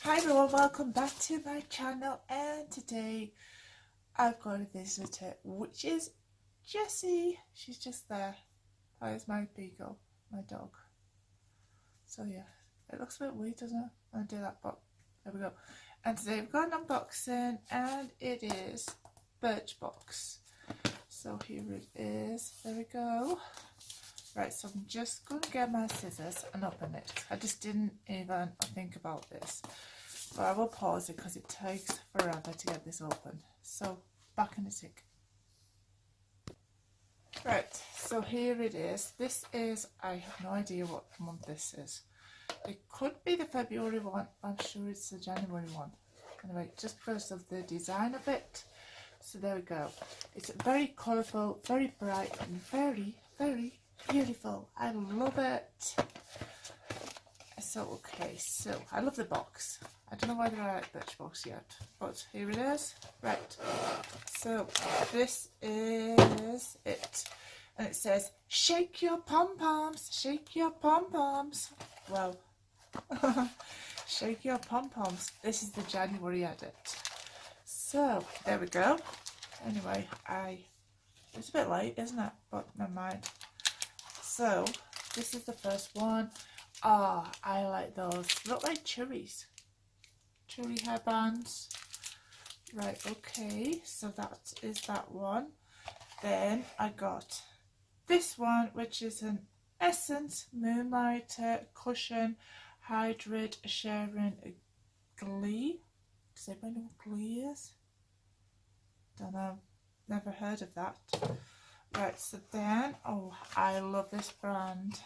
Hi everyone, welcome back to my channel, and today I've got a visitor, which is Jessie. She's just there. That is my beagle, my dog. So yeah, it looks a bit weird, doesn't it? I'll do that, but there we go. And today we've got an unboxing, and it is Birchbox. So here it is. There we go. Right, so I'm just going to get my scissors and open it. I just didn't even think about this. But I will pause it because it takes forever to get this open. So, back in a tick. Right, so here it is. This is, I have no idea what month this is. It could be the February one, I'm sure it's the January one. Anyway, just because of the design of it. So there we go. It's very colourful, very bright, and very, very beautiful. I love it. So okay, so I love the box. I don't know whether I like Birchbox yet, but here it is. Right, so this is it, and it says shake your pom-poms, shake your pom-poms. Well, shake your pom-poms. This is the January edit. So there we go. Anyway, it's a bit late, isn't it? But never mind. So this is the first one. Ah, oh, I like those. Look like cherries. Cherry hairbands. Right, okay. So that is that one. Then I got this one, which is an Essence Moonlighter Cushion Hybrid Sharing Glee. Does anybody know what Glee is? Don't know. Never heard of that. Right, so then, oh, I love this brand.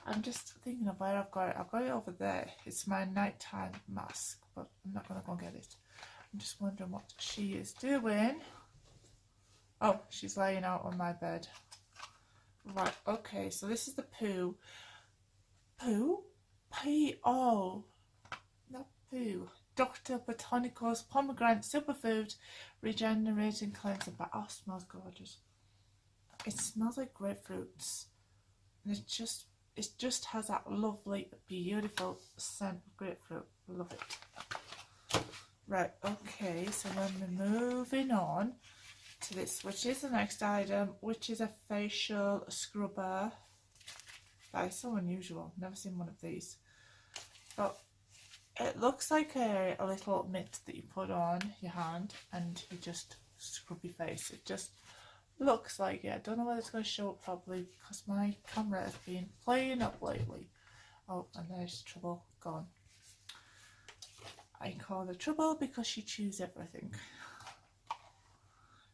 I'm just thinking of where I've got it. I've got it over there. It's my nighttime mask, but I'm not going to go and get it. I'm just wondering what she is doing. Oh, she's laying out on my bed. Right, okay, so this is the Poo. Poo? P-O. Not Poo. Dr. Botanicals Pomegranate Superfood Regenerating Cleansing Bath. Oh, it smells gorgeous. It smells like grapefruits. And it just has that lovely, beautiful scent of grapefruit. Love it. Right, okay, so then we're moving on to this, which is the next item, which is a facial scrubber. That is so unusual. Never seen one of these. But it looks like a little mitt that you put on your hand and you just scrub your face. It just looks like it. I don't know whether it's going to show up properly because my camera has been playing up lately. Oh, and there's Trouble gone. I call her Trouble because she chews everything.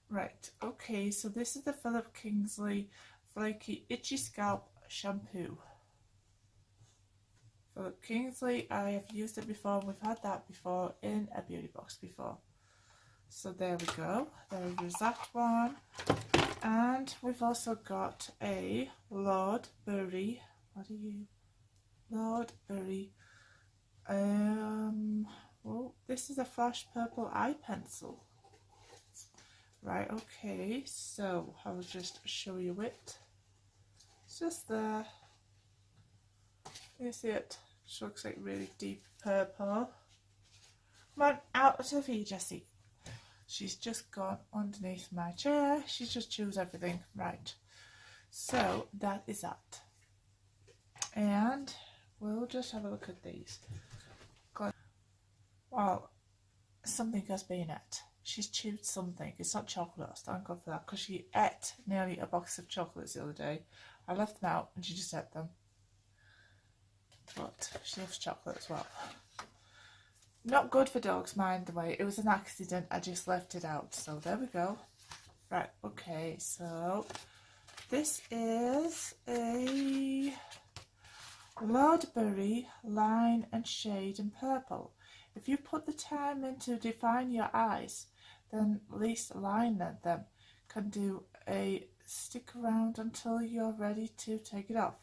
Right, okay, so this is the Philip Kingsley Flaky Itchy Scalp Shampoo. Philip Kingsley, I have used it before. We've had that before in a beauty box before. So there we go. There is that one. And we've also got a Lord Bury. What are you? Lord Bury. Well, this is a flash purple eye pencil. Right, okay, so I'll just show you it. It's just there. You see it? It looks like really deep purple. Come on, out of here, Jessie. She's just gone underneath my chair. She just chews everything. Right. So that is that. And we'll just have a look at these. Well, something has been it. She's chewed something. It's not chocolate. Thank God for that. Because she ate nearly a box of chocolates the other day. I left them out and she just ate them. But she loves chocolate as well. Not good for dogs, mind the way. It was an accident. I just left it out. So there we go. Right, okay. So this is a Loudberry Line and Shade in Purple. If you put the time in to define your eyes, then at least liner them. Can do a stick around until you're ready to take it off.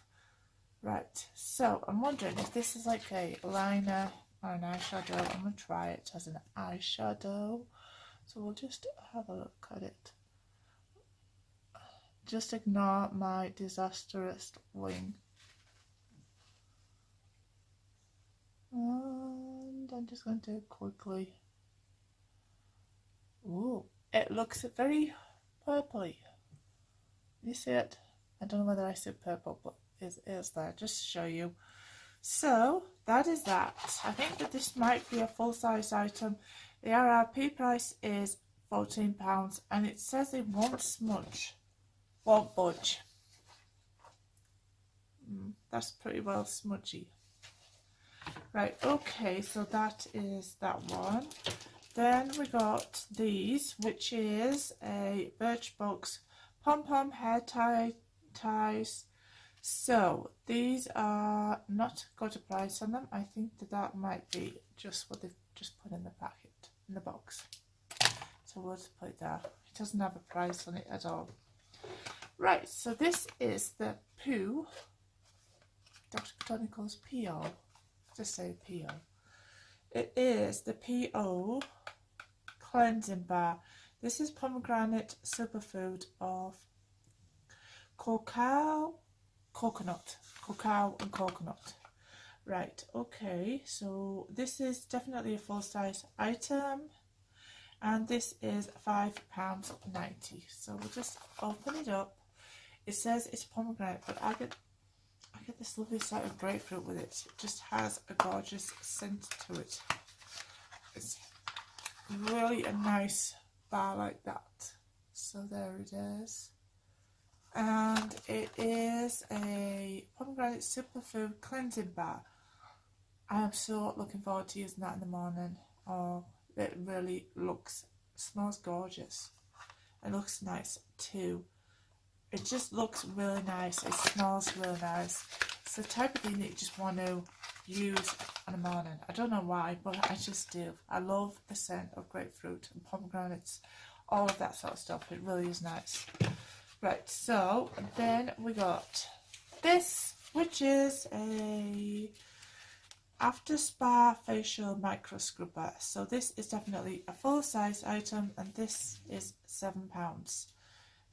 Right, so I'm wondering if this is like a liner or an eyeshadow. I'm going to try it as an eyeshadow. So we'll just have a look at it. Just ignore my disastrous wing. And I'm just going to quickly. Ooh, it looks very purpley. You see it? I don't know whether I see purple, but it is there, just to show you. So that is that. I think that this might be a full-size item. The RRP price is £14 and it says it won't smudge, won't budge. That's pretty well smudgy. Right, okay, so that is that one. Then we got these, which is a Birchbox pom-pom hair ties. So these are not got a price on them. I think that that might be just what they've just put in the packet, in the box. So we'll just put it there. It doesn't have a price on it at all. Right, so this is the Pooh, Dr. Botanicals P.O. Just say P.O. It is the P.O. cleansing bar. This is pomegranate superfood of cacao and coconut. Right, okay, so this is definitely a full-size item and this is £5.90. So we'll just open it up. It says it's pomegranate, but I get this lovely sort of grapefruit with it. It just has a gorgeous scent to it. It's really a nice bar like that. So there it is. And it is a pomegranate superfood cleansing bar. I am so looking forward to using that in the morning. Oh, it really smells gorgeous. It looks nice too. It just looks really nice. It smells really nice. It's the type of thing that you just want to use in the morning. I don't know why, but I just do. I love the scent of grapefruit and pomegranates, all of that sort of stuff. It really is nice. Right, so then we got this, which is a after spa facial micro scrubber. So this is definitely a full-size item and this is £7.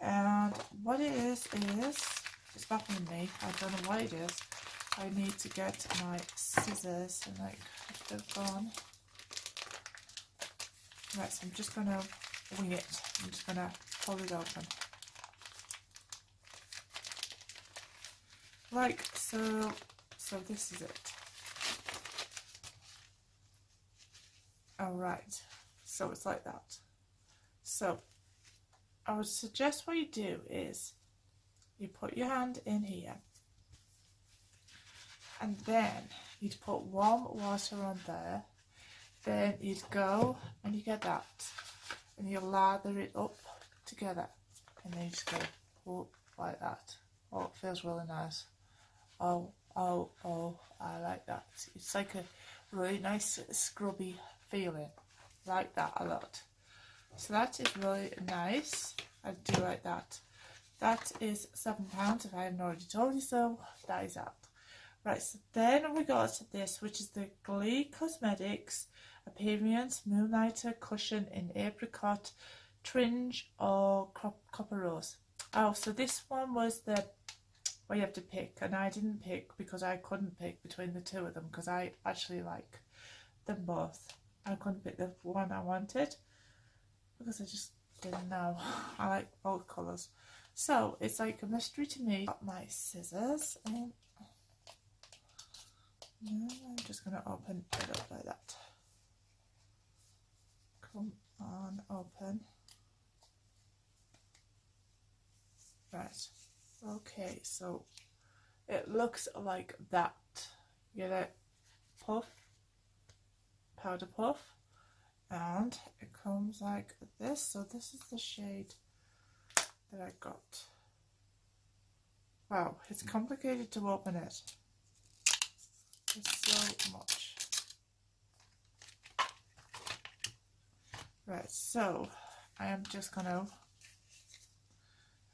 And what it is it's baffling me. I don't know what it is. I need to get my scissors and like if they've gone. Right, so I'm just gonna wing it. I'm just gonna pull it open. Like so. So this is it. Alright, so it's like that. So I would suggest what you do is you put your hand in here and then you'd put warm water on there, then you'd go and you get that and you lather it up together and then you just go oh, like that. Oh, it feels really nice. Oh, I like that. It's like a really nice scrubby feeling. Like that a lot. So that is really nice. I do like that. That is £7 if I haven't already told you so. That is that. Right, so then we got this, which is the Glee Cosmetics Appearance Moonlighter Cushion in Apricot, Tringe or Copper Rose. Oh, so this one was the where you have to pick, and I didn't pick because I couldn't pick between the two of them because I actually like them both. I couldn't pick the one I wanted because I just didn't know. I like both colours. So it's like a mystery to me. Got my scissors and I'm just going to open it up like that. Come on, open. Right. Okay, so it looks like that. You get a puff, powder puff, and it comes like this. So this is the shade that I got. Wow, it's complicated to open it. It's so much. Right, so I am just gonna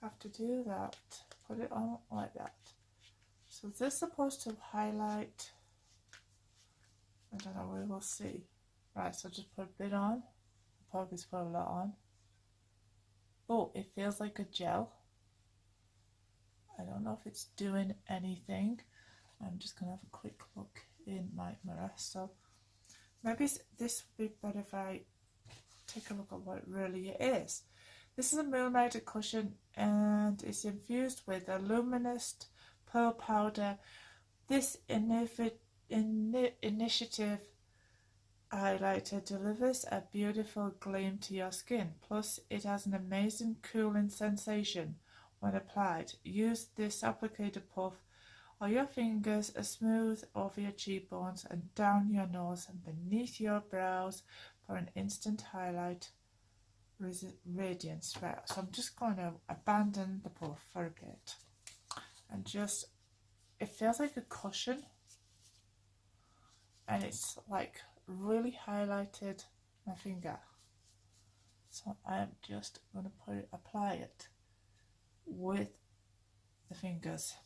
have to do that. Put it on like that. So is this supposed to highlight? I don't know, we will see. Right, so just put a bit on. Probably put a lot on. Oh, it feels like a gel. I don't know if it's doing anything. I'm just going to have a quick look in my mirror. So maybe this would be better if I take a look at what it really is. This is a moonlighted cushion and it's infused with a luminous pearl powder. This initiative highlighter delivers a beautiful gleam to your skin. Plus, it has an amazing cooling sensation when applied. Use this applicator puff on your fingers, smooth over your cheekbones and down your nose and beneath your brows for an instant highlight radiance. Right, so I'm just going to abandon the puff for a bit and just, it feels like a cushion and it's like really highlighted my finger. So I'm just going to apply it with the fingers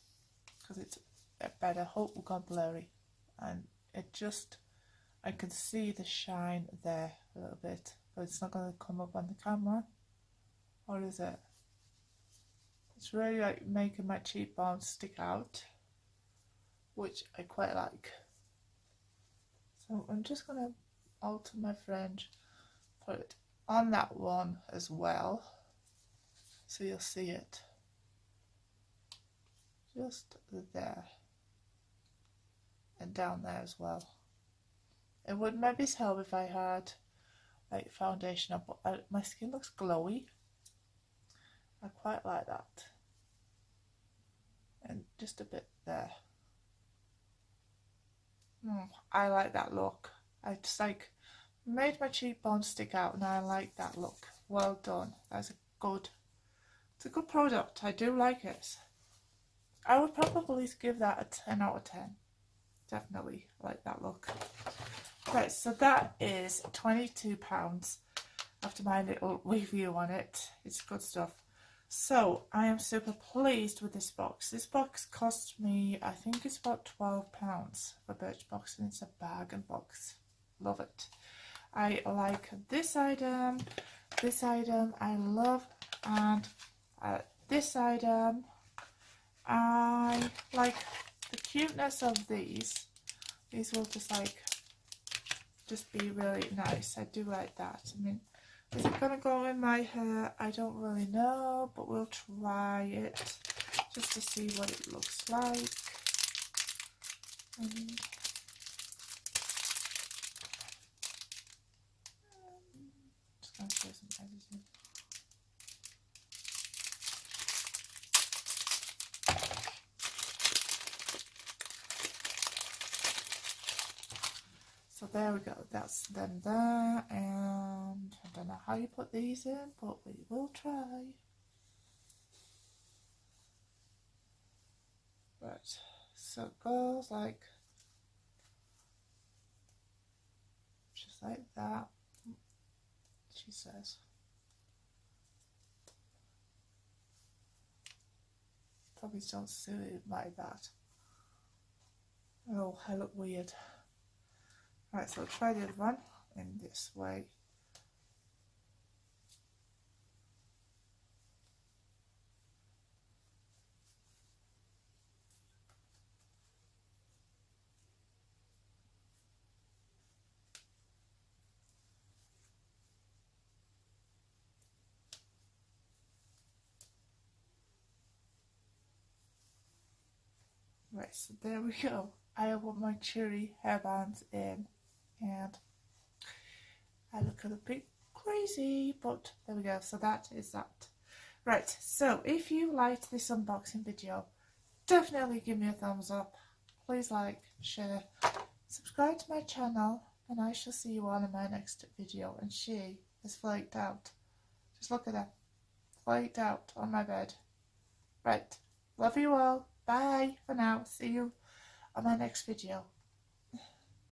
because it's better. I hope we've gone blurry and it just, I can see the shine there a little bit, but it's not going to come up on the camera, or is it? It's really like making my cheekbones stick out, which I quite like. So I'm just going to alter my fringe, put it on that one as well, so you'll see it just there and down there as well. It would maybe help if I had like foundation up, but my skin looks glowy. I quite like that. And just a bit there. I like that look. I just like made my cheekbones stick out and I like that look. Well done. That's a good, it's a good product. I do like it. I would probably give that a 10 out of 10. Definitely like that look. Right, so that is £22 after my little review on it. It's good stuff. So I am super pleased with this box. This box cost me, I think it's about £12 for Birchbox, and it's a bargain box. Love it. I like this item I love, and this item I like the cuteness of these. These will just be really nice. I do like that. I mean, is it going to go in my hair? I don't really know, but we'll try it just to see what it looks like. And just going to show some editing. So there we go, that's them there, and I don't know how you put these in, but we will try. Right, so it goes like, just like that, she says. Probably don't suit it like that. Oh, I look weird. Right, so I'll try the other one in this way. Right, so there we go. I have my cherry hairbands in, and I look a little bit crazy, but there we go. So that is that. Right, so if you liked this unboxing video, definitely give me a thumbs up. Please like, share, subscribe to my channel, and I shall see you all in my next video. And she is flaked out. Just look at her. Flaked out on my bed. Right, love you all. Bye for now. See you on my next video.